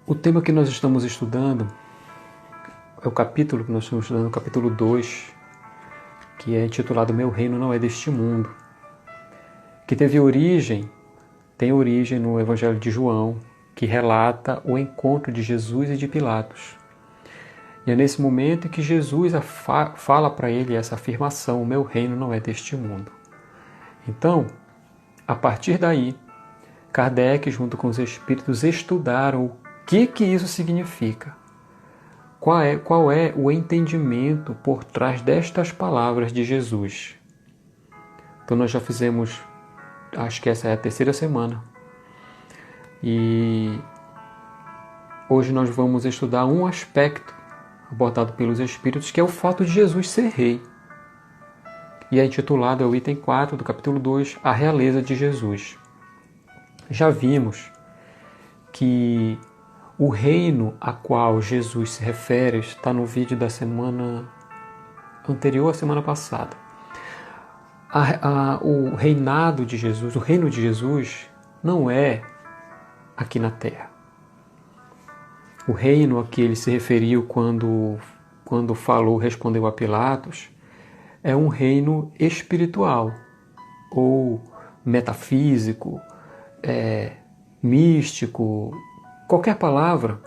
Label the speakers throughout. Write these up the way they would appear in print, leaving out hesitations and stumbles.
Speaker 1: O tema que nós estamos estudando é o capítulo que nós estamos estudando, o capítulo 2, que é intitulado Meu Reino Não É Deste Mundo, que tem origem no Evangelho de João, que relata o encontro de Jesus e de Pilatos. E é nesse momento que Jesus fala para ele essa afirmação: o meu reino não é deste mundo. Então, a partir daí, Kardec, junto com os espíritos, estudaram o que isso significa. Qual é o entendimento por trás destas palavras de Jesus? Então nós já fizemos, acho que essa é a terceira semana. E hoje nós vamos estudar um aspecto abordado pelos Espíritos, que é o fato de Jesus ser rei. E é intitulado, é o item 4 do capítulo 2, A Realeza de Jesus. Já vimos que o reino a qual Jesus se refere está no vídeo da semana anterior à semana passada. O reinado de Jesus, o reino de Jesus, não é aqui na Terra. O reino a que ele se referiu quando respondeu a Pilatos, é um reino espiritual, ou metafísico, místico, qualquer palavra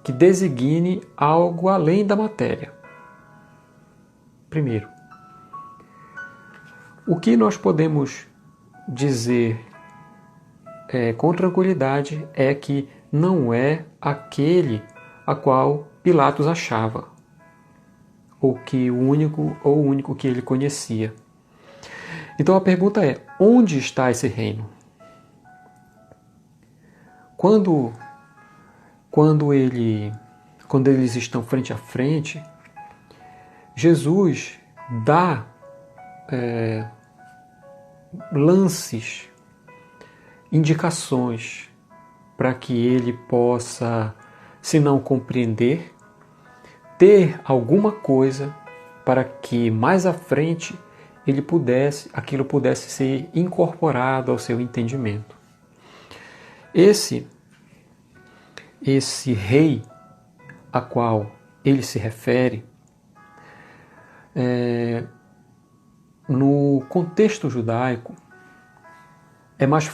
Speaker 1: que designe algo além da matéria. Primeiro, o que nós podemos dizer com tranquilidade é que não é aquele a qual Pilatos achava, ou o único que ele conhecia. Então a pergunta é: onde está esse reino? Quando eles estão frente a frente, Jesus dá lances, indicações para que ele possa, se não compreender, ter alguma coisa para que mais à frente aquilo pudesse ser incorporado ao seu entendimento. Esse rei a qual ele se refere, no contexto judaico, é mais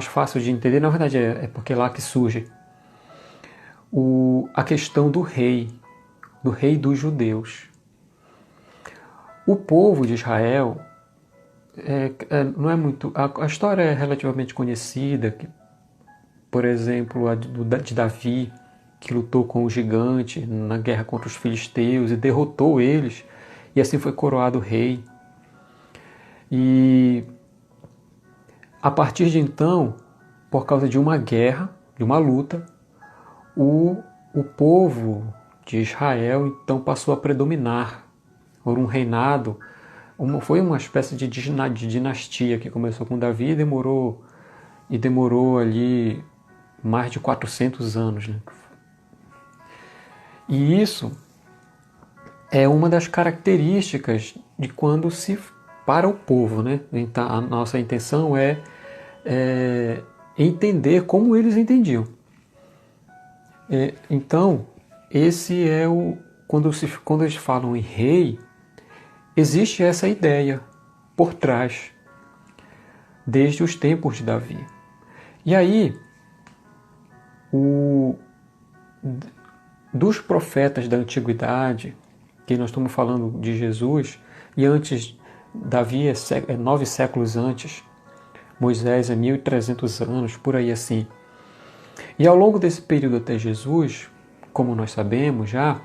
Speaker 1: fácil de entender. Na verdade é porque é lá que surge a questão do rei dos judeus. O povo de Israel não é muito... A história é relativamente conhecida, por exemplo, a de Davi, que lutou com o gigante na guerra contra os filisteus e derrotou eles, e assim foi coroado rei. E a partir de então, por causa de uma guerra, de uma luta, o povo de Israel então passou a predominar por um reinado. Foi uma espécie de dinastia que começou com Davi e demorou ali mais de 400 anos. Né? E isso é uma das características de quando se para o povo. Né? Então, a nossa intenção é entender como eles entendiam. Então, esse é quando eles falam em rei, existe essa ideia por trás, desde os tempos de Davi. E aí, dos profetas da antiguidade, que nós estamos falando de Jesus, e antes, Davi é 9 séculos antes, Moisés é 1.300 anos, por aí assim. E ao longo desse período até Jesus, como nós sabemos já,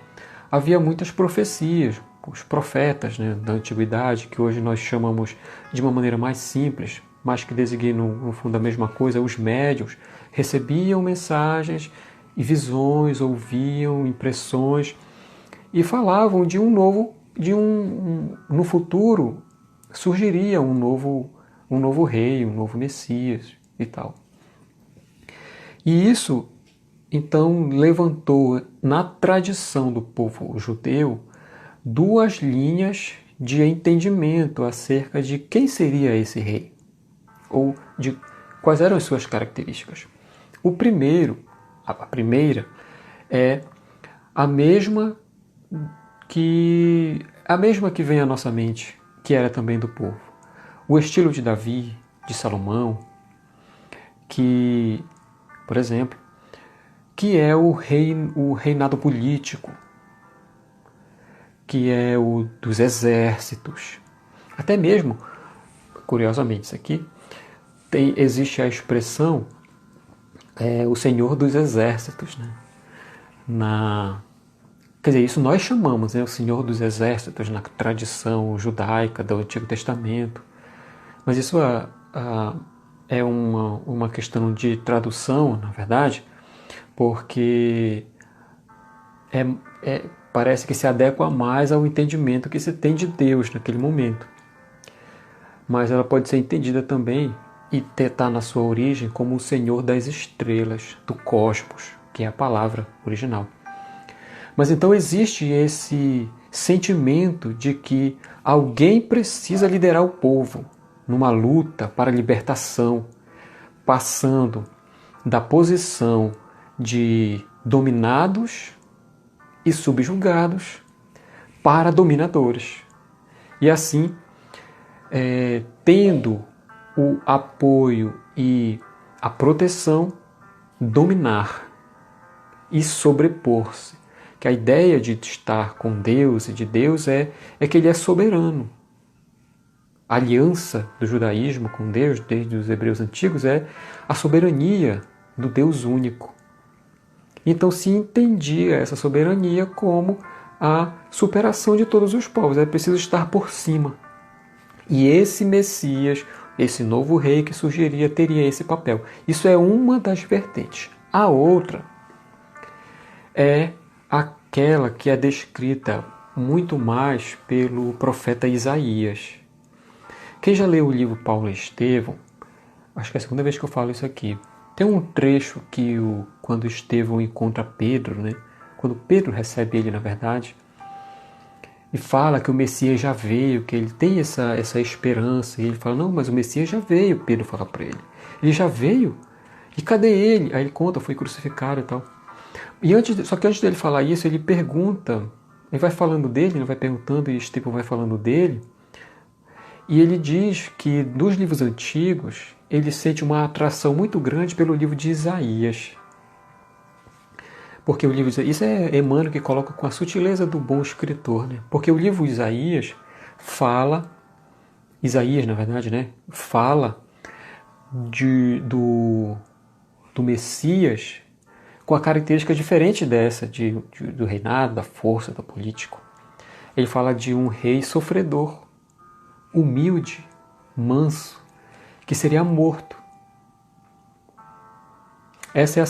Speaker 1: havia muitas profecias. Os profetas, né, da antiguidade, que hoje nós chamamos de uma maneira mais simples, mas que designam no fundo a mesma coisa, os médiuns, recebiam mensagens e visões, ouviam impressões e falavam de no futuro surgiria um novo rei, um novo Messias e tal. E isso, então, levantou na tradição do povo judeu 2 linhas de entendimento acerca de quem seria esse rei, ou de quais eram as suas características. A primeira é a mesma que vem à nossa mente, que era também do povo. O estilo de Davi, de Salomão, que, por exemplo, que é o reinado político, que é o dos exércitos. Até mesmo, curiosamente, isso aqui, existe a expressão o Senhor dos Exércitos. Né? Quer dizer, isso nós chamamos, o Senhor dos Exércitos, na tradição judaica do Antigo Testamento. Mas isso é uma questão de tradução, na verdade, porque parece que se adequa mais ao entendimento que se tem de Deus naquele momento. Mas ela pode ser entendida também e está na sua origem como o Senhor das Estrelas, do cosmos, que é a palavra original. Mas então existe esse sentimento de que alguém precisa liderar o povo numa luta para a libertação, passando da posição de dominados e subjugados para dominadores. E assim, tendo o apoio e a proteção, dominar e sobrepor-se. Que a ideia de estar com Deus e de Deus é que Ele é soberano. A aliança do judaísmo com Deus, desde os hebreus antigos, é a soberania do Deus único. Então se entendia essa soberania como a superação de todos os povos. É preciso estar por cima. E esse Messias, esse novo rei que surgiria, teria esse papel. Isso é uma das vertentes. A outra é aquela que é descrita muito mais pelo profeta Isaías. Quem já leu o livro Paulo e Estevão, acho que é a segunda vez que eu falo isso aqui, tem um trecho que quando Estevão encontra Pedro, né? Quando Pedro recebe ele, na verdade, e fala que o Messias já veio, que ele tem essa esperança, e ele fala, não, mas o Messias já veio, Pedro fala para ele. Ele já veio? E cadê ele? Aí ele conta, foi crucificado e tal. Só que antes dele falar isso, ele pergunta, ele vai falando dele, ele vai perguntando e Estevão vai falando dele, e ele diz que nos livros antigos ele sente uma atração muito grande pelo livro de Isaías. Porque o livro de Isaías, isso é Emmanuel que coloca com a sutileza do bom escritor, né? Porque o livro de Isaías na verdade, né? Fala do Messias com a característica diferente dessa, do reinado, da força, do político. Ele fala de um rei sofredor, humilde, manso, que seria morto. Essa é o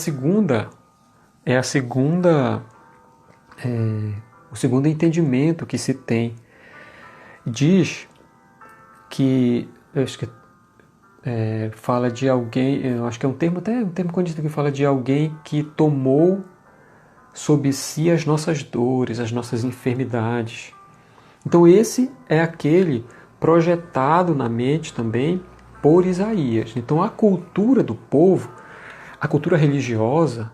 Speaker 1: segundo entendimento que se tem. Diz que, fala de alguém, eu acho que é um termo conhecido, que fala de alguém que tomou sobre si as nossas dores, as nossas enfermidades. Então esse é aquele projetado na mente também por Isaías. Então a cultura do povo, a cultura religiosa,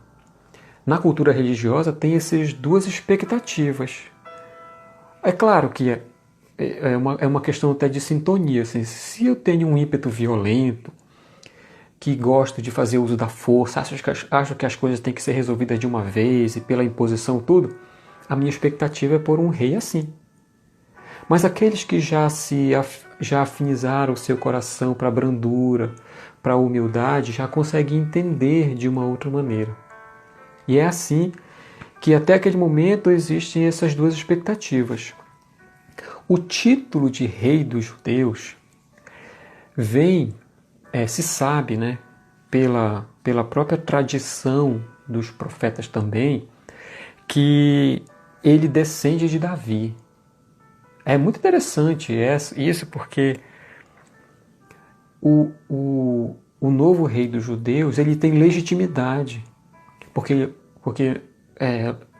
Speaker 1: na cultura religiosa tem essas duas expectativas. É claro que é uma questão até de sintonia. Assim, se eu tenho um ímpeto violento, que gosto de fazer uso da força, acho que as coisas têm que ser resolvidas de uma vez e pela imposição tudo, a minha expectativa é por um rei assim. Mas aqueles que já afinizaram o seu coração para a brandura, para a humildade, já conseguem entender de uma outra maneira. E é assim que até aquele momento existem essas duas expectativas. O título de rei dos judeus vem, se sabe, né, pela própria tradição dos profetas também, que ele descende de Davi. É muito interessante isso porque o novo rei dos judeus ele tem legitimidade, porque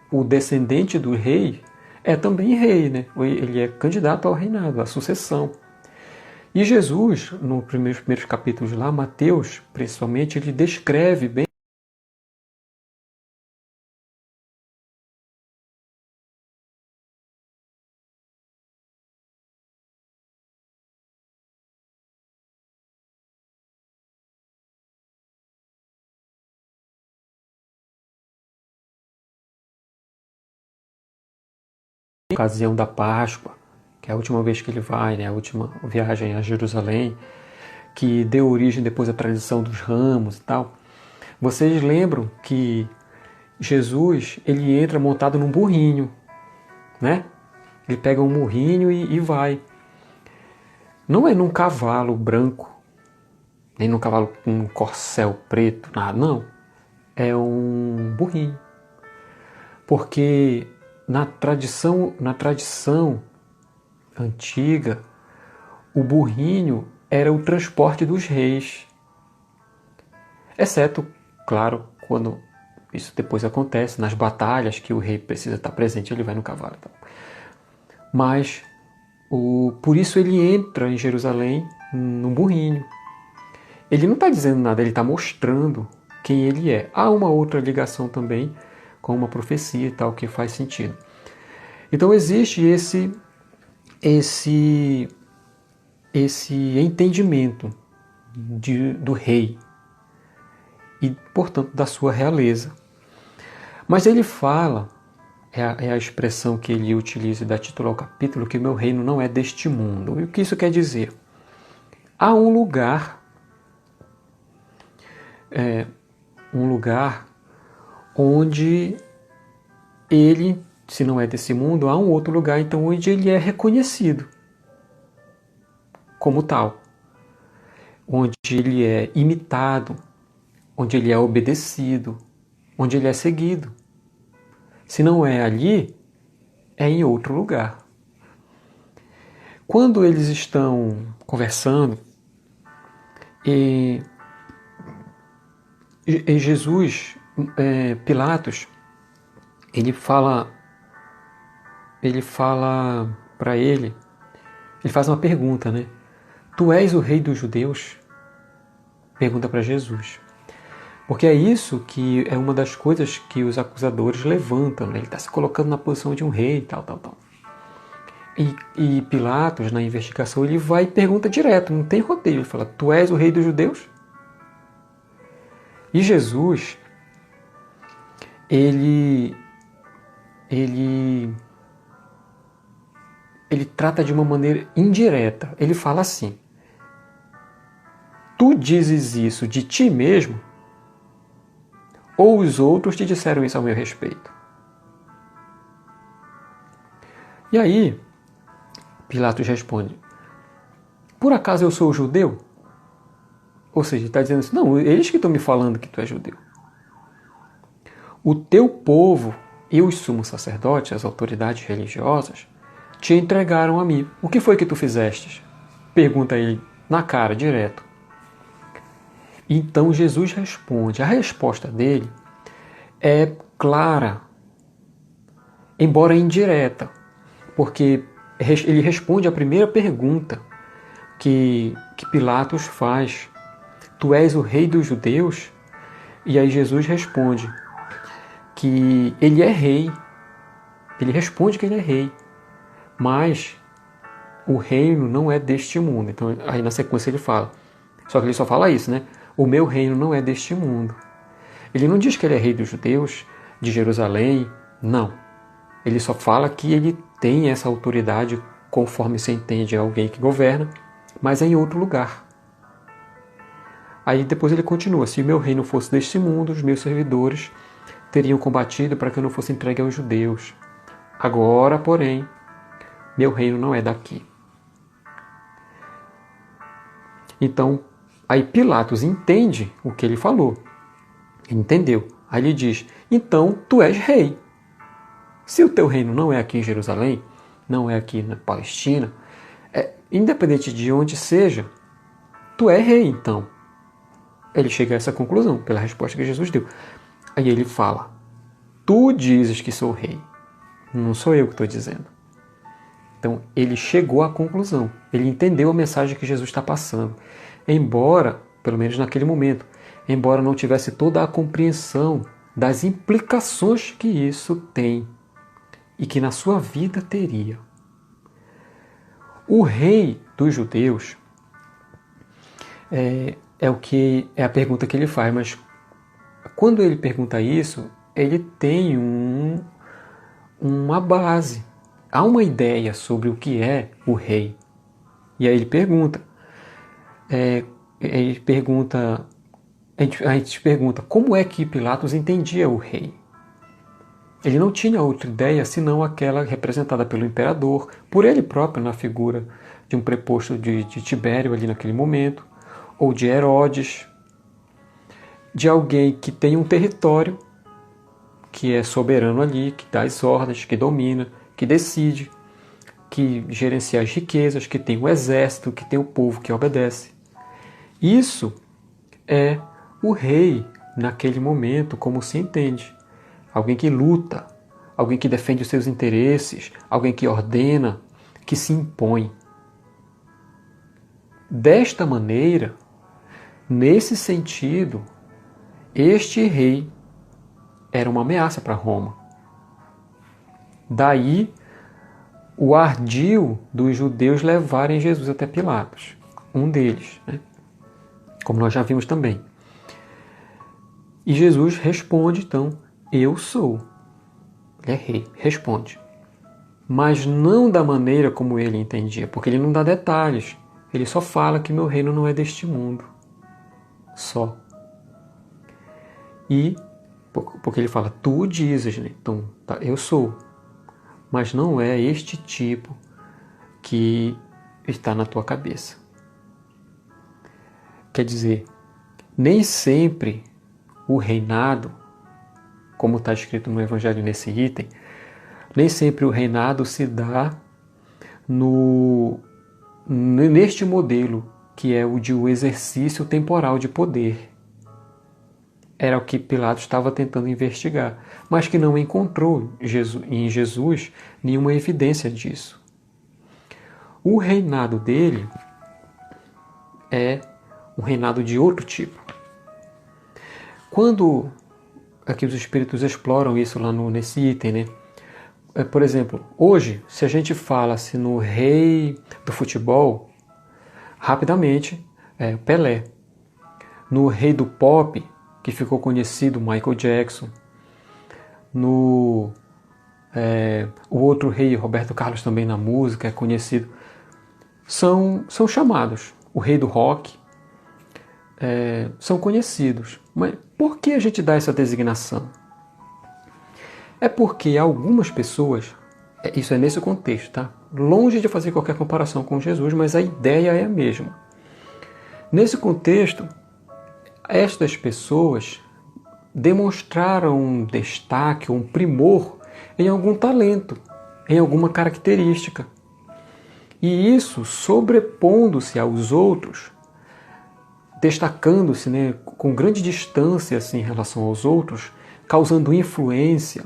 Speaker 1: o descendente do rei é também rei, né? Ele é candidato ao reinado, à sucessão. E Jesus, nos primeiros capítulos lá, Mateus, principalmente, ele descreve bem ocasião da Páscoa, que é a última vez que ele vai, né, a última viagem a Jerusalém, que deu origem depois à tradição dos ramos e tal. Vocês lembram que Jesus, ele entra montado num burrinho, né? Ele pega um burrinho e vai. Não é num cavalo branco, nem num cavalo com um corcel preto, nada, não. É um burrinho. Porque na tradição antiga, o burrinho era o transporte dos reis. Exceto, claro, quando isso depois acontece, nas batalhas que o rei precisa estar presente, ele vai no cavalo. Mas, por isso ele entra em Jerusalém num burrinho. Ele não está dizendo nada, ele está mostrando quem ele é. Há uma outra ligação também com uma profecia e tal, que faz sentido. Então existe esse entendimento do rei e, portanto, da sua realeza. Mas ele fala, é a expressão que ele utiliza e dá título ao capítulo, que o meu reino não é deste mundo. E o que isso quer dizer? Há um lugar onde ele, se não é desse mundo, há um outro lugar então onde ele é reconhecido como tal, onde ele é imitado, onde ele é obedecido, onde ele é seguido. Se não é ali, é em outro lugar. Quando eles estão conversando, e Pilatos, ele fala para ele faz uma pergunta, né? Tu és o rei dos judeus? Pergunta para Jesus. Porque é isso que é uma das coisas que os acusadores levantam, né? Ele está se colocando na posição de um rei, tal. E Pilatos, na investigação, ele vai e pergunta direto, não tem roteiro. Ele fala, tu és o rei dos judeus? E Jesus, ele trata de uma maneira indireta. Ele fala assim, tu dizes isso de ti mesmo? Ou os outros te disseram isso ao meu respeito? E aí, Pilatos responde, por acaso eu sou judeu? Ou seja, ele está dizendo assim, não, eles que estão me falando que tu é judeu. O teu povo e os sumos sacerdotes, as autoridades religiosas, te entregaram a mim. O que foi que tu fizestes? Pergunta ele na cara, direto. Então Jesus responde. A resposta dele é clara, embora indireta, porque ele responde a primeira pergunta que Pilatos faz. Tu és o rei dos judeus? E aí Jesus responde que ele é rei. Ele responde que ele é rei. Mas o reino não é deste mundo. Então aí na sequência ele fala. Só que ele só fala isso, né? O meu reino não é deste mundo. Ele não diz que ele é rei dos judeus, de Jerusalém. Não. Ele só fala que ele tem essa autoridade conforme se entende alguém que governa, mas é em outro lugar. Aí depois ele continua, se o meu reino fosse deste mundo, os meus servidores teriam combatido para que eu não fosse entregue aos judeus. Agora, porém, meu reino não é daqui. Então, aí Pilatos entende o que ele falou. Ele entendeu. Aí ele diz, então tu és rei. Se o teu reino não é aqui em Jerusalém, não é aqui na Palestina, independente de onde seja, tu é rei então. Ele chega a essa conclusão, pela resposta que Jesus deu. Aí ele fala, tu dizes que sou rei, não sou eu que estou dizendo. Então ele chegou à conclusão, ele entendeu a mensagem que Jesus está passando. Embora, pelo menos naquele momento, embora não tivesse toda a compreensão das implicações que isso tem e que na sua vida teria. O rei dos judeus é a pergunta que ele faz, mas quando ele pergunta isso, ele tem uma base. há uma ideia sobre o que é o rei. E aí ele pergunta, a gente pergunta como é que Pilatos entendia o rei. Ele não tinha outra ideia senão aquela representada pelo imperador, por ele próprio na figura de um preposto de Tibério ali naquele momento, ou de Herodes, de alguém que tem um território, que é soberano ali, que dá as ordens, que domina, que decide, que gerencia as riquezas, que tem o exército, que tem o povo que obedece. Isso é o rei naquele momento, como se entende. Alguém que luta, alguém que defende os seus interesses, alguém que ordena, que se impõe. Desta maneira, nesse sentido, este rei era uma ameaça para Roma. Daí o ardil dos judeus levarem Jesus até Pilatos, um deles, né? Como nós já vimos também. E Jesus responde então, eu sou. Ele é rei, responde. Mas não da maneira como ele entendia, porque ele não dá detalhes. Ele só fala que meu reino não é deste mundo. Só. E, porque ele fala, tu o dizes, né? Então, tá, eu sou. Mas não é este tipo que está na tua cabeça. Quer dizer, nem sempre o reinado, como está escrito no Evangelho nesse item, nem sempre o reinado se dá neste modelo, que é o de um exercício temporal de poder. Era o que Pilatos estava tentando investigar, mas que não encontrou em Jesus nenhuma evidência disso. O reinado dele é um reinado de outro tipo. Quando aqui os espíritos exploram isso lá nesse item, né? Por exemplo, hoje, se a gente fala-se no rei do futebol, rapidamente é Pelé. No rei do pop, que ficou conhecido, Michael Jackson. O outro rei, Roberto Carlos, também na música, é conhecido. São chamados. O rei do rock, são conhecidos. Mas por que a gente dá essa designação? É porque algumas pessoas, isso é nesse contexto, tá? Longe de fazer qualquer comparação com Jesus, mas a ideia é a mesma. Nesse contexto, estas pessoas demonstraram um destaque, um primor em algum talento, em alguma característica. E isso, sobrepondo-se aos outros, destacando-se, né, com grande distância assim, em relação aos outros, causando influência,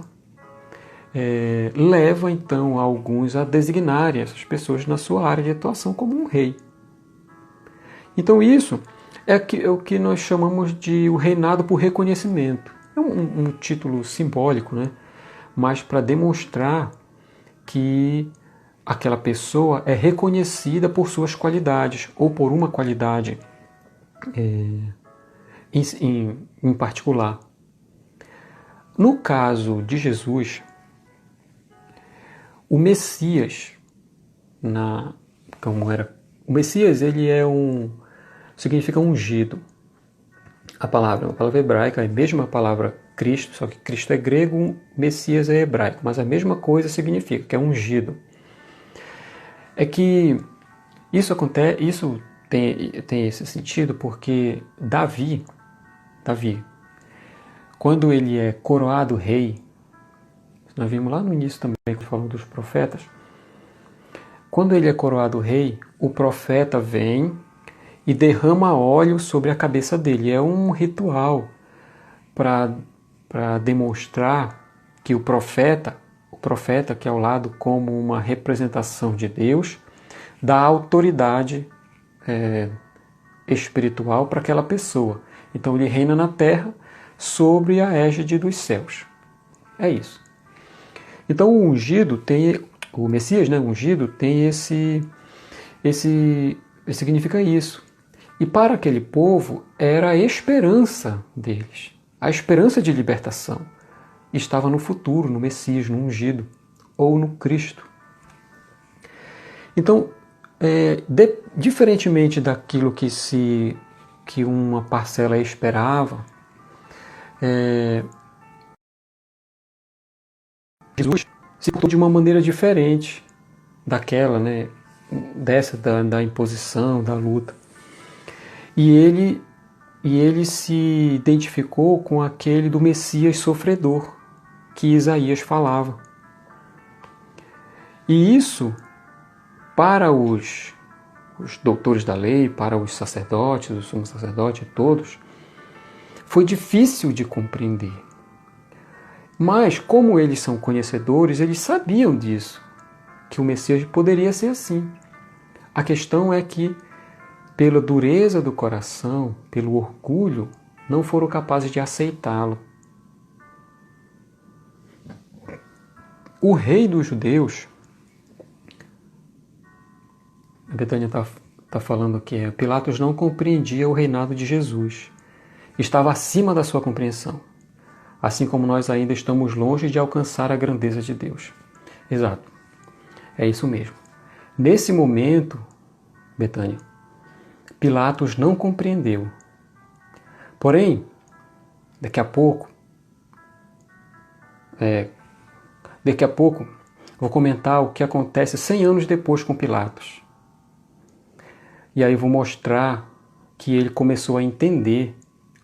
Speaker 1: leva então alguns a designarem essas pessoas na sua área de atuação como um rei. Então isso é o que nós chamamos de o reinado por reconhecimento. É um título simbólico, né? Mas para demonstrar que aquela pessoa é reconhecida por suas qualidades ou por uma qualidade em particular. No caso de Jesus, o Messias, o Messias, ele significa ungido. A palavra é uma palavra hebraica, é a mesma palavra Cristo, só que Cristo é grego, Messias é hebraico, mas a mesma coisa significa, que é ungido. É que isso acontece, isso tem esse sentido porque Davi, quando ele é coroado rei, nós vimos lá no início também, falando dos profetas, quando ele é coroado rei, o profeta vem e derrama óleo sobre a cabeça dele. É um ritual para demonstrar que o profeta que é ao lado como uma representação de Deus, dá autoridade espiritual para aquela pessoa. Então ele reina na terra sobre a égide dos céus. É isso. Então o Messias, né, ungido, tem significa isso. E para aquele povo era a esperança deles. A esperança de libertação estava no futuro, no Messias, no ungido, ou no Cristo. Então, diferentemente daquilo que uma parcela esperava, Jesus se portou de uma maneira diferente daquela, né, dessa da imposição, da luta. E ele se identificou com aquele do Messias sofredor que Isaías falava. E isso, para os doutores da lei, para os sacerdotes, o sumo sacerdote, todos, foi difícil de compreender. Mas, como eles são conhecedores, eles sabiam disso, que o Messias poderia ser assim. A questão é que, pela dureza do coração, pelo orgulho, não foram capazes de aceitá-lo. O rei dos judeus, a Betânia está falando que Pilatos não compreendia o reinado de Jesus. Estava acima da sua compreensão. Assim como nós ainda estamos longe de alcançar a grandeza de Deus. Exato. É isso mesmo. Nesse momento, Betânia, Pilatos não compreendeu. Porém, daqui a pouco, vou comentar o que acontece 100 anos depois com Pilatos. E aí vou mostrar que ele começou a entender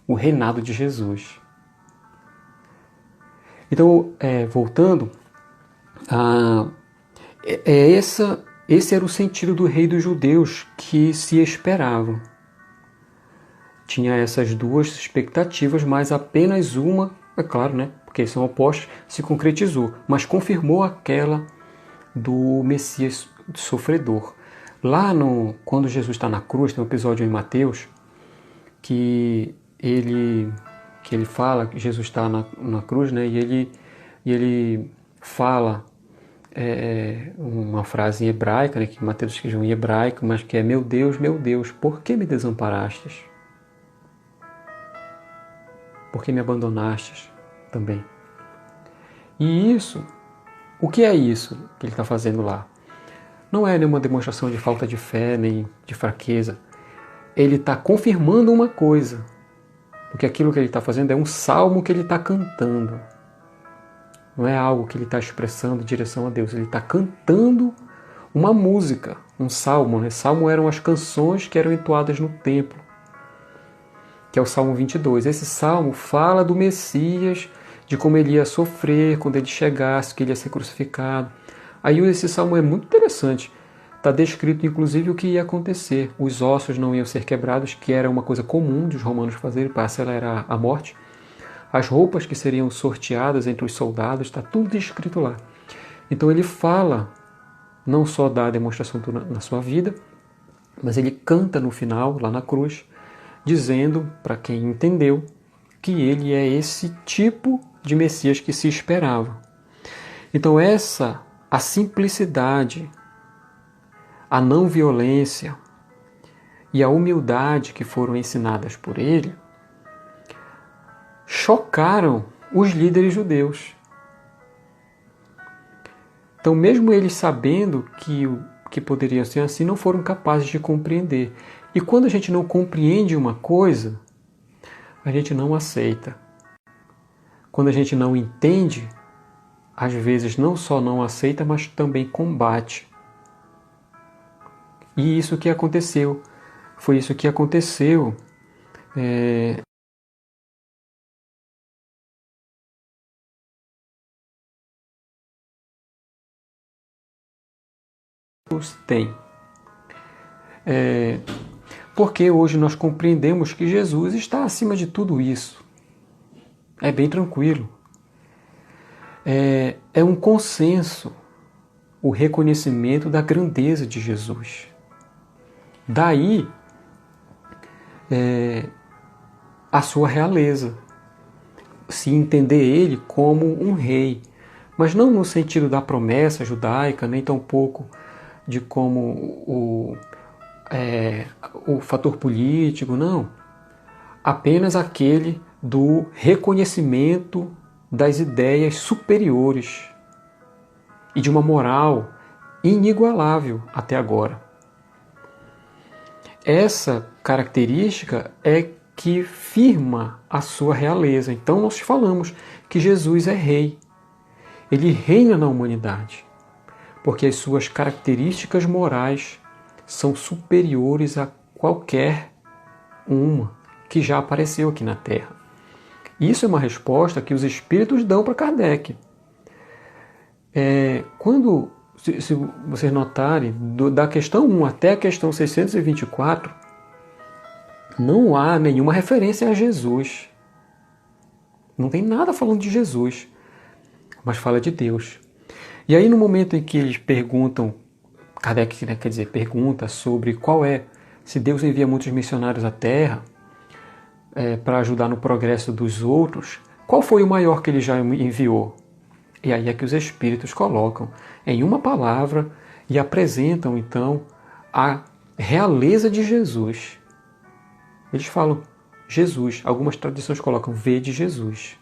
Speaker 1: o reinado de Jesus. Então, voltando, esse era o sentido do rei dos judeus que se esperava. Tinha essas duas expectativas, mas apenas uma, é claro, né, porque são opostos, se concretizou, mas confirmou aquela do Messias sofredor. Lá quando Jesus está na cruz, tem um episódio em Mateus, que ele fala que Jesus está na cruz, né? E ele fala uma frase em hebraica, né? Que Mateus escreveu em hebraico, mas que é: meu Deus, por que me desamparastes? Por que me abandonastes também? E isso, o que é isso que ele está fazendo lá? Não é nenhuma demonstração de falta de fé, nem de fraqueza. Ele está confirmando uma coisa. Porque aquilo que ele está fazendo é um salmo que ele está cantando. Não é algo que ele está expressando em direção a Deus. Ele está cantando uma música, um salmo. Né? Salmo eram as canções que eram entoadas no templo, que é o Salmo 22. Esse salmo fala do Messias, de como ele ia sofrer quando ele chegasse, que ele ia ser crucificado. Aí esse salmo é muito interessante. Está descrito, inclusive, o que ia acontecer. Os ossos não iam ser quebrados, que era uma coisa comum dos romanos fazerem para acelerar a morte. As roupas que seriam sorteadas entre os soldados, está tudo descrito lá. Então ele fala não só da demonstração na sua vida, mas ele canta no final, lá na cruz, dizendo, para quem entendeu, que ele é esse tipo de Messias que se esperava. Então a simplicidade, a não violência e a humildade que foram ensinadas por ele chocaram os líderes judeus. Então, mesmo eles sabendo que poderia ser assim, não foram capazes de compreender. E quando a gente não compreende uma coisa, a gente não aceita. Quando a gente não entende, às vezes não só não aceita, mas também combate. E isso que aconteceu. Foi isso que aconteceu. Tem. Porque hoje nós compreendemos que Jesus está acima de tudo isso. É bem tranquilo. É um consenso o reconhecimento da grandeza de Jesus. Daí a sua realeza, se entender ele como um rei, mas não no sentido da promessa judaica, nem tampouco de como o fator político, não. Apenas aquele do reconhecimento das ideias superiores e de uma moral inigualável até agora. Essa característica é que firma a sua realeza. Então nós falamos que Jesus é rei. Ele reina na humanidade, porque as suas características morais são superiores a qualquer uma que já apareceu aqui na Terra. Isso é uma resposta que os espíritos dão para Kardec. Se vocês notarem, da questão 1 até a questão 624, não há nenhuma referência a Jesus. Não tem nada falando de Jesus, mas fala de Deus. E aí, no momento em que eles perguntam, Kardec, quer dizer, pergunta sobre se Deus envia muitos missionários à Terra para ajudar no progresso dos outros, qual foi o maior que ele já enviou? E aí é que os espíritos colocam em uma palavra e apresentam, então, a realeza de Jesus. Eles falam Jesus. Algumas tradições colocam vede Jesus.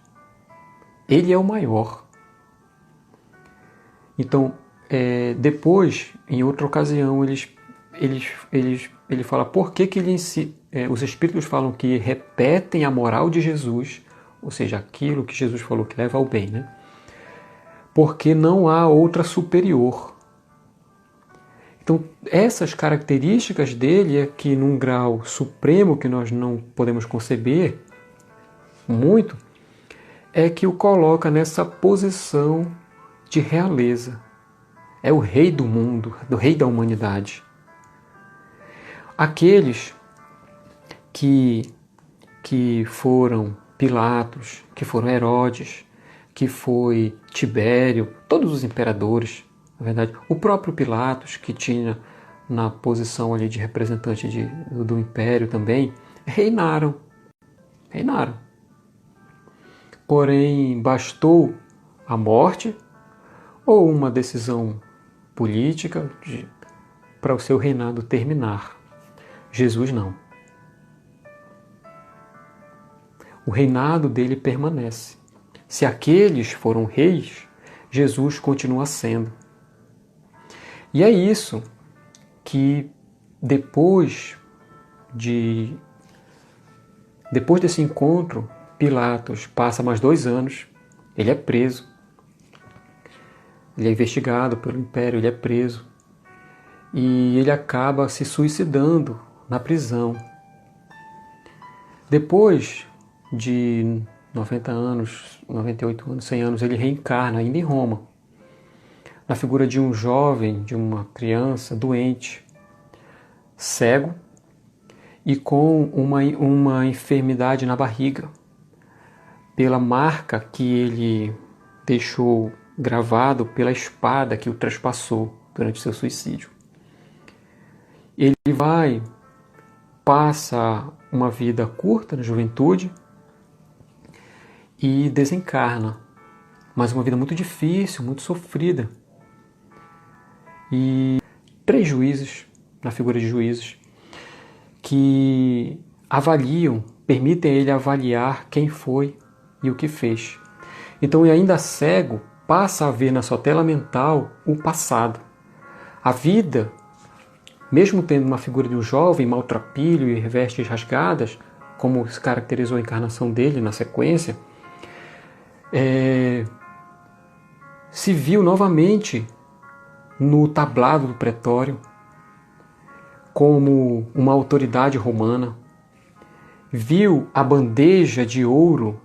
Speaker 1: Ele é o maior. Então, depois, em outra ocasião, ele fala por que os espíritos falam que repetem a moral de Jesus, ou seja, aquilo que Jesus falou que leva ao bem, né? Porque não há outra superior. Então, essas características dele é que, num grau supremo que nós não podemos conceber muito, é que o coloca nessa posição de realeza. É o rei do mundo, o rei da humanidade. Aqueles que foram Pilatos, que foram Herodes, que foi Tibério, todos os imperadores, na verdade, o próprio Pilatos, que tinha na posição ali de representante do império também, reinaram. Porém, bastou a morte ou uma decisão política para o seu reinado terminar. Jesus não. O reinado dele permanece. Se aqueles foram reis, Jesus continua sendo. E é isso que depois desse encontro, Pilatos passa mais 2 anos, ele é preso, ele é investigado pelo Império, ele é preso e ele acaba se suicidando na prisão. Depois de 90 anos, 98 anos, 100 anos, ele reencarna ainda em Roma, na figura de um jovem, de uma criança doente, cego e com uma enfermidade na barriga, pela marca que ele deixou gravado pela espada que o traspassou durante seu suicídio. Ele passa uma vida curta na juventude e desencarna, mas uma vida muito difícil, muito sofrida. E 3 juízes, na figura de juízes, que permitem a ele avaliar quem foi e o que fez. Então, ele ainda cego, passa a ver na sua tela mental o passado. A vida, mesmo tendo uma figura de um jovem maltrapilho e vestes rasgadas, como se caracterizou a encarnação dele na sequência, se viu novamente no tablado do pretório como uma autoridade romana, viu a bandeja de ouro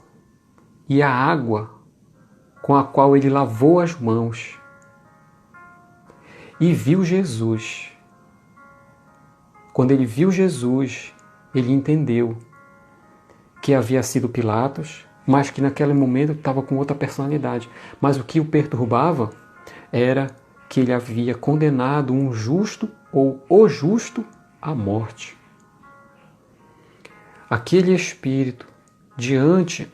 Speaker 1: e a água com a qual ele lavou as mãos e viu Jesus. Quando ele viu Jesus, ele entendeu que havia sido Pilatos, mas que naquele momento estava com outra personalidade. Mas o que o perturbava era que ele havia condenado um justo ou o justo à morte. Aquele espírito, diante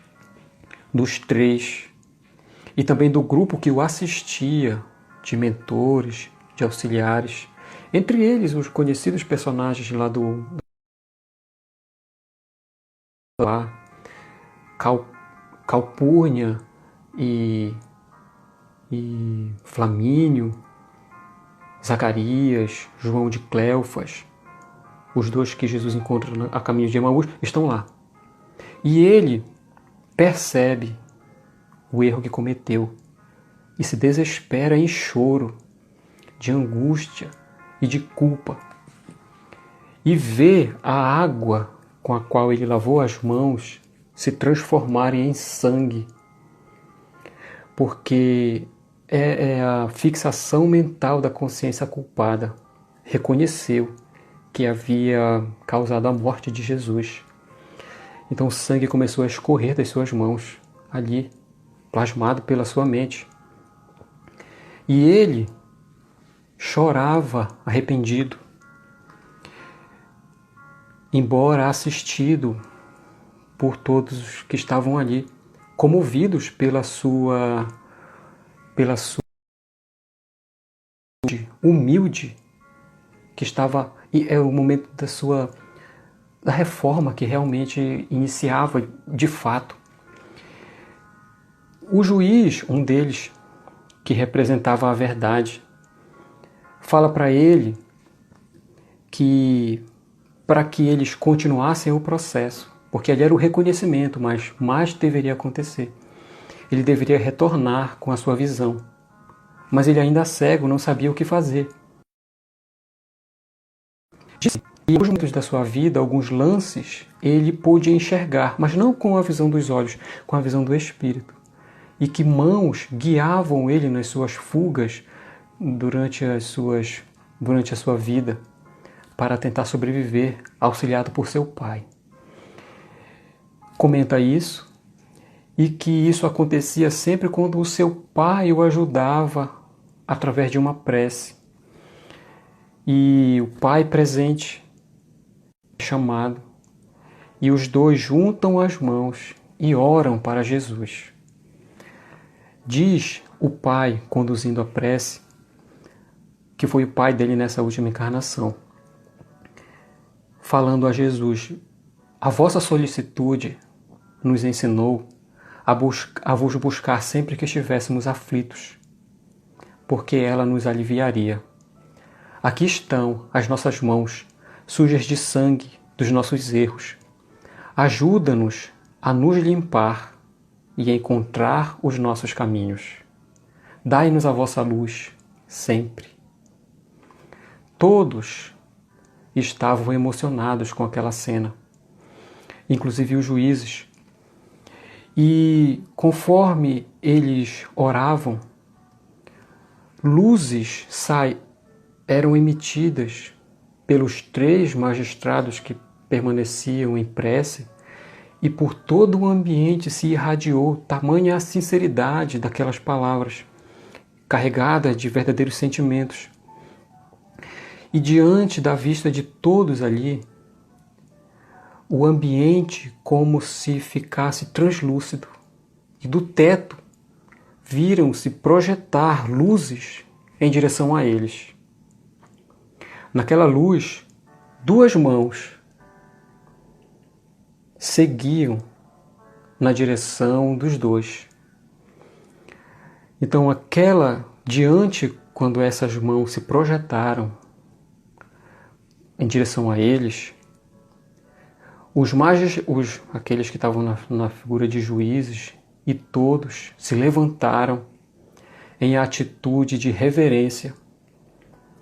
Speaker 1: dos 3 e também do grupo que o assistia, de mentores, de auxiliares, entre eles os conhecidos personagens lá Calpurnia e Flamínio, Zacarias, João de Cleofas, os dois que Jesus encontra a caminho de Emaús, estão lá. E ele percebe o erro que cometeu e se desespera em choro, de angústia e de culpa. E vê a água com a qual ele lavou as mãos se transformarem em sangue. Porque é a fixação mental da consciência culpada. Reconheceu que havia causado a morte de Jesus. Então o sangue começou a escorrer das suas mãos, ali, plasmado pela sua mente. E ele chorava arrependido, embora assistido por todos os que estavam ali, comovidos pela sua humilde, que estava, é o momento da reforma que realmente iniciava de fato. O juiz, um deles, que representava a verdade, fala para ele que para que eles continuassem o processo, porque ali era o reconhecimento, mas mais deveria acontecer. Ele deveria retornar com a sua visão, mas ele ainda cego, não sabia o que fazer. E em alguns momentos da sua vida, alguns lances, ele pôde enxergar, mas não com a visão dos olhos, com a visão do Espírito. E que mãos guiavam ele nas suas fugas durante a sua vida, para tentar sobreviver, auxiliado por seu pai. Comenta isso, e que isso acontecia sempre quando o seu pai o ajudava através de uma prece. E o pai presente é chamado, e os dois juntam as mãos e oram para Jesus. Diz o pai, conduzindo a prece, que foi o pai dele nessa última encarnação, falando a Jesus: a vossa solicitude nos ensinou a vos buscar sempre que estivéssemos aflitos, porque ela nos aliviaria. Aqui estão as nossas mãos, sujas de sangue dos nossos erros. Ajuda-nos a nos limpar e encontrar os nossos caminhos. Dai-nos a vossa luz sempre. Todos estavam emocionados com aquela cena, inclusive os juízes. E conforme eles oravam, luzes eram emitidas pelos 3 magistrados que permaneciam em prece, e por todo o ambiente se irradiou tamanha a sinceridade daquelas palavras, carregadas de verdadeiros sentimentos. E diante da vista de todos ali, o ambiente como se ficasse translúcido, e do teto viram-se projetar luzes em direção a eles. Naquela luz, 2 mãos seguiam na direção dos 2. Então quando essas mãos se projetaram em direção a eles, aqueles que estavam na figura de juízes, e todos se levantaram em atitude de reverência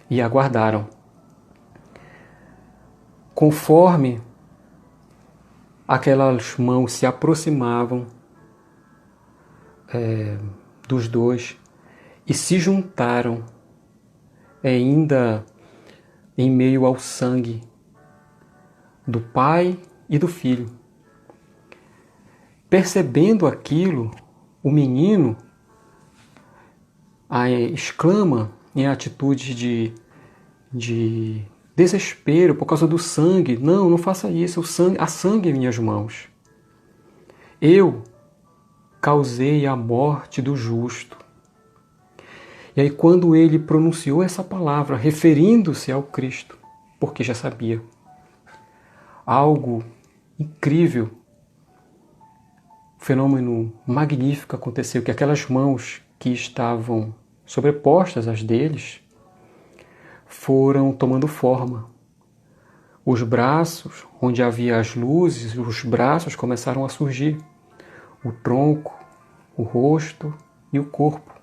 Speaker 1: e aguardaram. Conforme aquelas mãos se aproximavam dos 2 e se juntaram ainda em meio ao sangue do Pai e do Filho. Percebendo aquilo, o menino exclama em atitude de desespero por causa do sangue: não, não faça isso, há sangue em minhas mãos. Eu causei a morte do justo. E aí, quando ele pronunciou essa palavra, referindo-se ao Cristo, porque já sabia, algo incrível, fenômeno magnífico aconteceu, que aquelas mãos que estavam sobrepostas às deles foram tomando forma. Os braços, onde havia as luzes, os braços começaram a surgir. O tronco, o rosto e o corpo.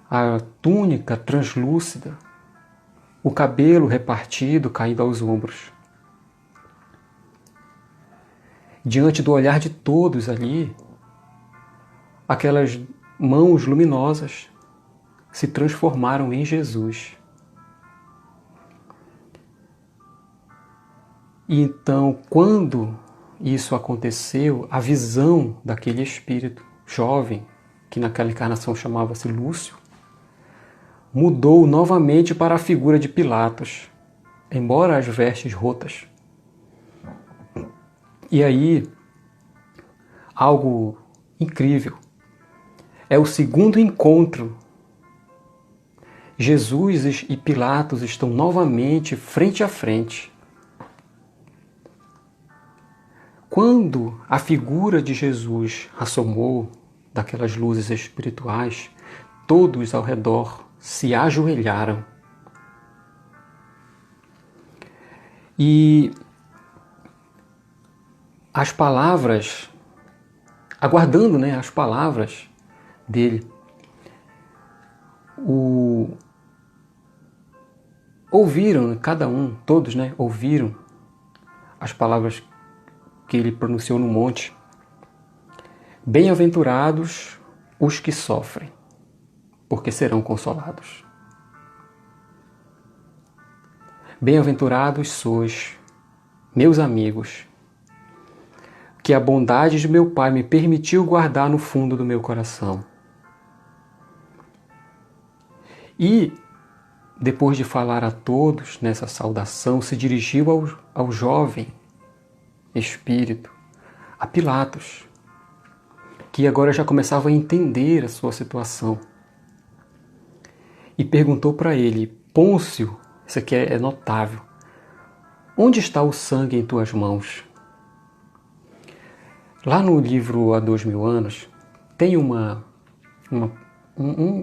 Speaker 1: A túnica translúcida, o cabelo repartido caindo aos ombros. Diante do olhar de todos ali, aquelas mãos luminosas se transformaram em Jesus. E então, quando isso aconteceu, a visão daquele espírito jovem, que naquela encarnação chamava-se Lúcio, mudou novamente para a figura de Pilatos, embora as vestes rotas. E aí, algo incrível. É o segundo encontro. Jesus e Pilatos estão novamente frente a frente. Quando a figura de Jesus assomou daquelas luzes espirituais, todos ao redor se ajoelharam. E as palavras, aguardando, as palavras dele, ouviram, cada um, todos, ouviram as palavras que ele pronunciou no monte. Bem-aventurados os que sofrem, porque serão consolados. Bem-aventurados sois, meus amigos, que a bondade de meu Pai me permitiu guardar no fundo do meu coração. E, depois de falar a todos nessa saudação, se dirigiu ao jovem espírito, a Pilatos, que agora já começava a entender a sua situação. E perguntou para ele: Pôncio, isso aqui é notável, onde está o sangue em tuas mãos? Lá no livro Há 2000 anos, tem um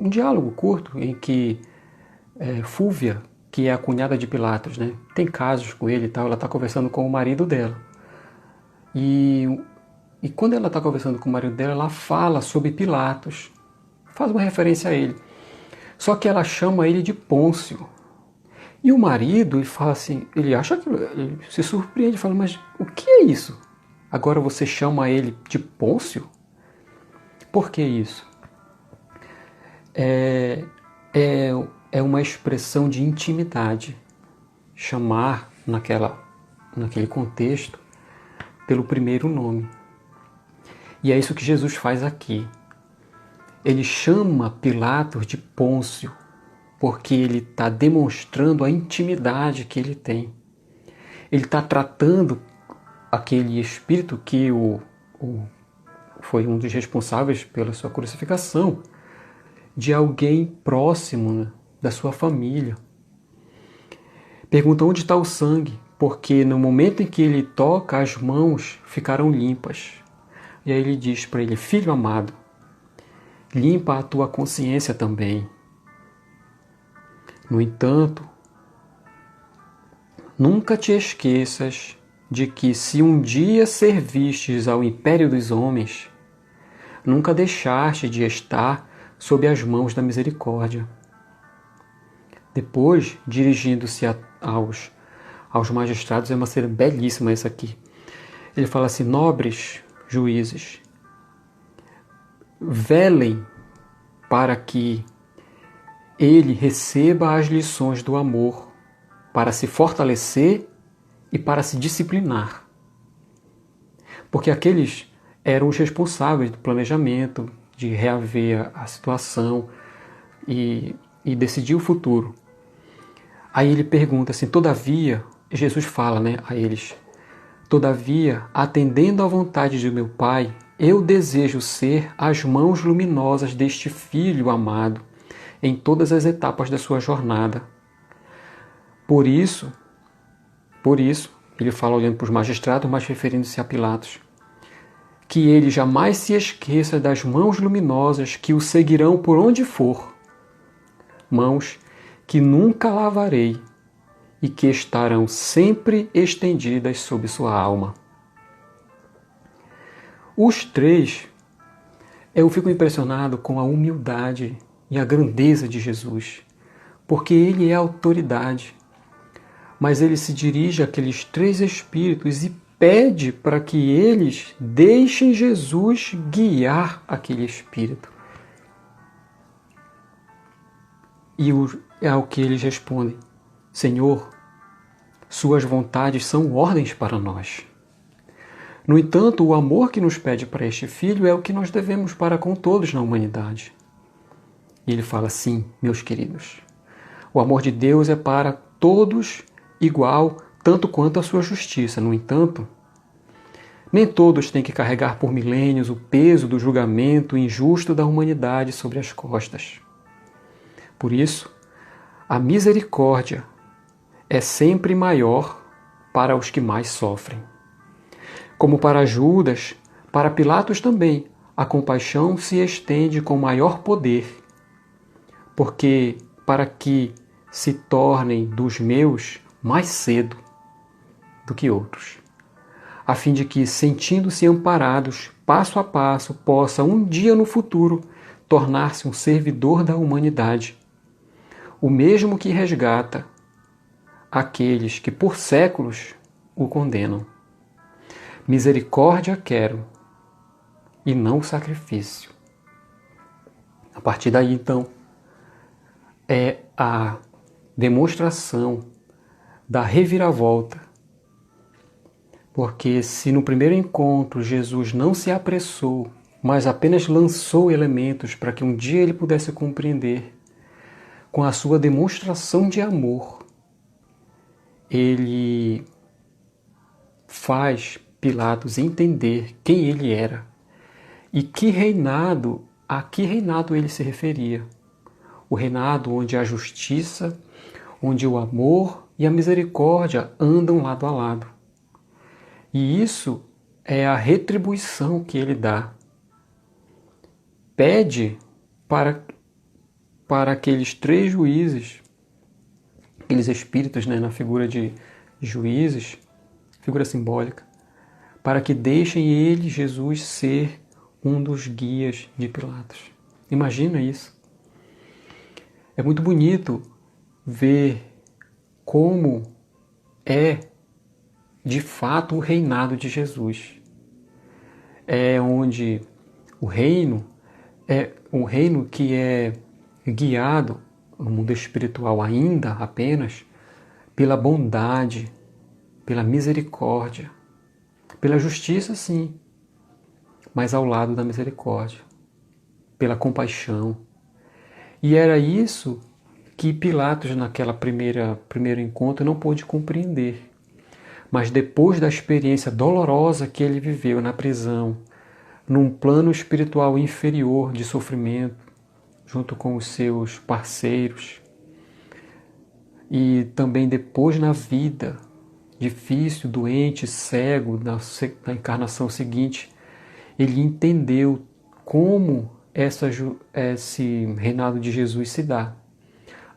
Speaker 1: diálogo curto em que Fúvia, que é a cunhada de Pilatos, tem casos com ele e tal, ela está conversando com o marido dela. E quando ela está conversando com o marido dela, ela fala sobre Pilatos, faz uma referência a ele. Só que ela chama ele de Pôncio. E o marido, ele fala assim, ele se surpreende, fala: mas o que é isso? Agora você chama ele de Pôncio? Por que isso? É uma expressão de intimidade. Chamar naquele contexto pelo primeiro nome. E é isso que Jesus faz aqui. Ele chama Pilatos de Pôncio, porque ele está demonstrando a intimidade que ele tem. Ele está tratando aquele espírito que foi um dos responsáveis pela sua crucificação, de alguém próximo, da sua família. Pergunta: onde está o sangue? Porque no momento em que ele toca, as mãos ficaram limpas. E aí ele diz para ele: filho amado, limpa a tua consciência também. No entanto, nunca te esqueças de que, se um dia servistes ao império dos homens, nunca deixaste de estar sob as mãos da misericórdia. Depois, dirigindo-se aos magistrados, é uma cena belíssima essa aqui. Ele fala assim: nobres juízes, velem para que ele receba as lições do amor, para se fortalecer e para se disciplinar. Porque aqueles eram os responsáveis do planejamento, de reaver a situação e decidir o futuro. Aí ele pergunta assim: todavia, Jesus fala a eles: todavia, atendendo à vontade de meu Pai, eu desejo ser as mãos luminosas deste filho amado em todas as etapas da sua jornada. Por isso, ele fala olhando para os magistrados, mas referindo-se a Pilatos, que ele jamais se esqueça das mãos luminosas que o seguirão por onde for. Mãos que nunca lavarei e que estarão sempre estendidas sobre sua alma. Os três, eu fico impressionado com a humildade e a grandeza de Jesus, porque ele é a autoridade, mas ele se dirige àqueles três espíritos e pede para que eles deixem Jesus guiar aquele espírito. E é ao que eles respondem: Senhor, suas vontades são ordens para nós. No entanto, o amor que nos pede para este filho é o que nós devemos para com todos na humanidade. E ele fala: sim, meus queridos, o amor de Deus é para todos igual, tanto quanto a sua justiça. No entanto, nem todos têm que carregar por milênios o peso do julgamento injusto da humanidade sobre as costas. Por isso, a misericórdia é sempre maior para os que mais sofrem. Como para Judas, para Pilatos também, a compaixão se estende com maior poder, porque para que se tornem dos meus mais cedo do que outros, a fim de que, sentindo-se amparados, passo a passo, possa um dia no futuro tornar-se um servidor da humanidade, o mesmo que resgata aqueles que por séculos o condenam. Misericórdia quero, e não sacrifício. A partir daí, então, é a demonstração da reviravolta. Porque se no primeiro encontro Jesus não se apressou, mas apenas lançou elementos para que um dia ele pudesse compreender, com a sua demonstração de amor, ele faz Pilatos entender quem ele era e a que reinado ele se referia. O reinado onde a justiça, onde o amor e a misericórdia andam lado a lado. E isso é a retribuição que ele dá. Pede para aqueles três juízes, aqueles espíritos, na figura de juízes, figura simbólica, para que deixem ele, Jesus, ser um dos guias de Pilatos. Imagina isso. É muito bonito ver como é, de fato, o reinado de Jesus. É onde o reino é um reino que é guiado no mundo espiritual ainda apenas pela bondade, pela misericórdia, pela justiça, sim, mas ao lado da misericórdia, pela compaixão. E era isso que Pilatos, naquela primeiro encontro, não pôde compreender. Mas depois da experiência dolorosa que ele viveu na prisão, num plano espiritual inferior de sofrimento, junto com os seus parceiros, e também depois na vida difícil, doente, cego, na encarnação seguinte, ele entendeu como esse reinado de Jesus se dá,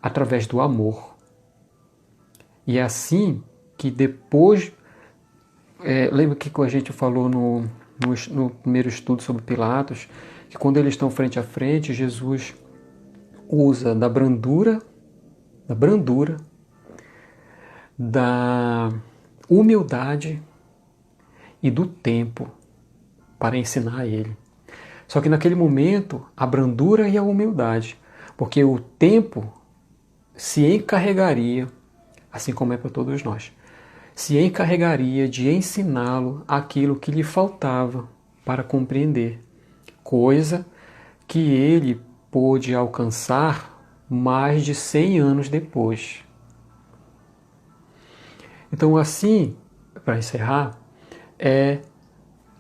Speaker 1: através do amor. E é assim que depois, lembra que a gente falou no primeiro estudo sobre Pilatos, que quando eles estão frente a frente, Jesus usa da brandura, da humildade e do tempo para ensinar a ele. Só que naquele momento, a brandura e a humildade, porque o tempo se encarregaria, assim como é para todos nós, se encarregaria de ensiná-lo aquilo que lhe faltava para compreender, coisa que ele pôde alcançar mais de 100 anos depois. Então, assim, para encerrar, é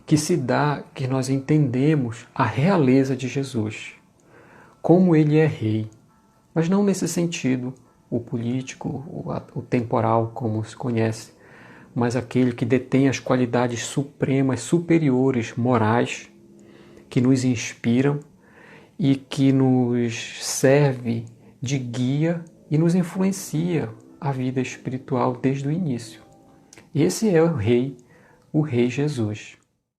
Speaker 1: que nós entendemos a realeza de Jesus, como ele é rei, mas não nesse sentido, o político, o temporal, como se conhece, mas aquele que detém as qualidades supremas, superiores, morais, que nos inspiram e que nos serve de guia e nos influencia a vida espiritual desde o início. Esse é o Rei Jesus.